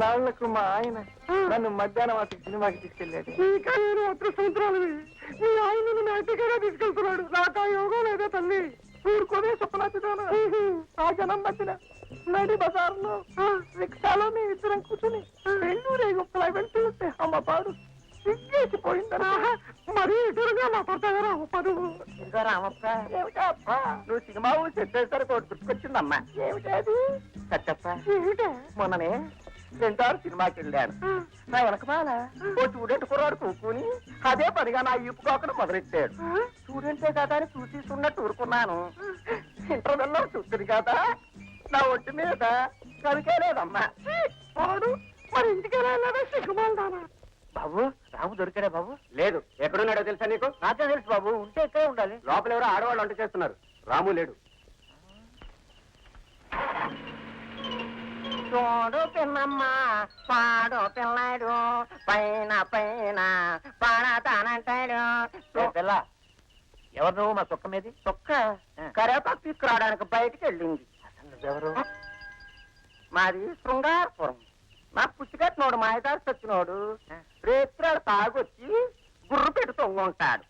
నాళ్లకు మా ఆయన నన్ను మధ్యాహ్నం అతని సినిమాకి తీసుకెళ్ళాడు. సంవత్సరాలు మీ ఆయన నిన్ను అతిగా తీసుకెళ్తున్నాడు. నాకు ఆ యోగం లేదా తల్లి. ఊరుకోనే సుఖనచ్చుతాను. ఆ జనం మధ్యన నడి బజార్లో రిక్షాలో మేము ఇద్దరం కూర్చుని పెళ్ళూరే గుప్పలా వెళ్తుంటే అమ్మ పాడు సిగ్గేసిపోయిందా. మరీ ఎదురుగా మాట్లాడతారా పదు. ఇంకా రామప్ప ఏమిటప్ప నువ్వు సినిమా ఊరు చెప్పేసరికి ఒకటి గుర్తుకొచ్చిందమ్మా. ఏమిటది సత్యప్ప? ఏమిటా? మొన్ననే 2 సినిమాకి వెళ్ళాను. నా వెనకమాల ఓ స్టూడెంట్ కుర్రాడు కూకుని అదే పనిగా నా ఈపు కాకుండా మొదలెట్టాడు. స్టూడెంటే కదా అని చూసిస్తున్నట్టు ఊరుకున్నాను. ఇంటర్వెల్లో చూస్తుంది కదా నా ఒంటి మీద కనుకే లేదమ్మా. వాడు మరి ఇంటికి వెళ్ళాలనే సిగ్గుమాలదానా? బాబు రాము దొరికాడే బాబు? లేదు. ఎక్కడున్నాడో తెలుసా నీకు? నాకే తెలుసు బాబు. ఉంటే ఇక్కడే ఉండాలి. లోపల ఎవరో ఆడవాళ్ళు వంట చేస్తున్నారు. రాము లేడు. చూడు పిన్నమ్మ పాడు పిల్లాడు పైన పైన పాడతానంటాడు. పిల్ల ఎవరు నువ్వు? మా కుక్క మీది కుక్క కరేపాకు తీసుకురావడానికి బయటికి వెళ్ళింది. అసలు ఎవరు? మాది శృంగారపురం. నా పుచ్చికట్టినోడు మాయదారి వచ్చినోడు రేత్రాడు తాగొచ్చి గుర్రు పెట్టి తొంగుంటాడు.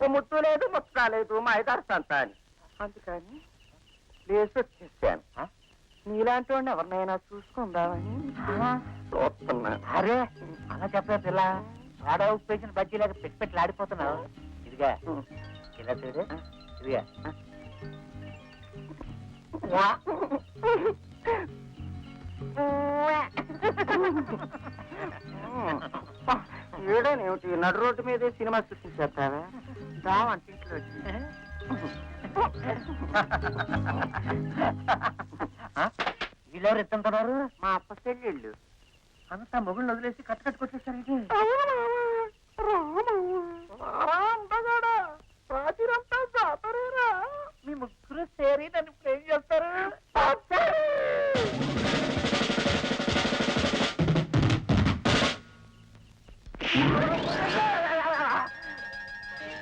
ఓ ముద్దు లేదు ముచ్చ లేదు మాయదారి సంత అని. అందుకని లేచి వచ్చేసాను. నీలాంటి వాడిని ఎవరినైనా చూసుకుందామని చూస్తున్నా. అరే అలా చెప్పే పిల్ల. సోడా ఉప్పేసిన బజ్జీలాగా పెట్టి పెట్టి ఆడిపోతున్నావు. ఇదిగా ఇలా చూడు. ఇదిగా ఏడనేమిటి నడు రోడ్డు మీదే సినిమా సృష్టించేస్తావా? రావంటే ఇంట్లో వీళ్ళెవరు ఎత్తుంటున్నారు? మా అప్ప చెల్లెళ్ళు. అంతా మొగుళ్ళు వదిలేసి కట్టుకొచ్చేసారండి. రాత్రిరంతా జాతరేరా. మీ ముగ్గురు సేరి నన్ను ప్రేమ్ చేస్తారు.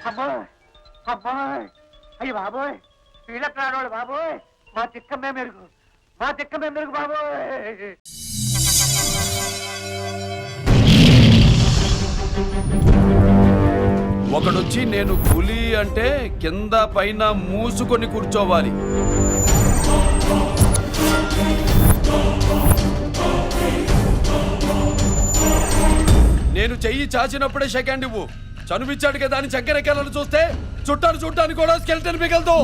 అమ్మాయి అమ్మాయి అయ్యి బాబోయ్ వీళ్ళకి రాడోళ్ళు బాబోయ్. మా చిక్కమ్మే మెరుగు మా చిక్కమ్మే మెరుగు బాబోయ్. ఒకడొచ్చి నేను పులి అంటే కింద పైన మూసుకొని కూర్చోవాలి. నేను చెయ్యి చాచినప్పుడే సెకండ్ ఇవ్వు. చనువిచ్చాడు కదా అని చక్కెరెక్కాలను చూస్తే చుట్టాను చూడటానికి కూడా స్కెల్టన్ మిగలదు.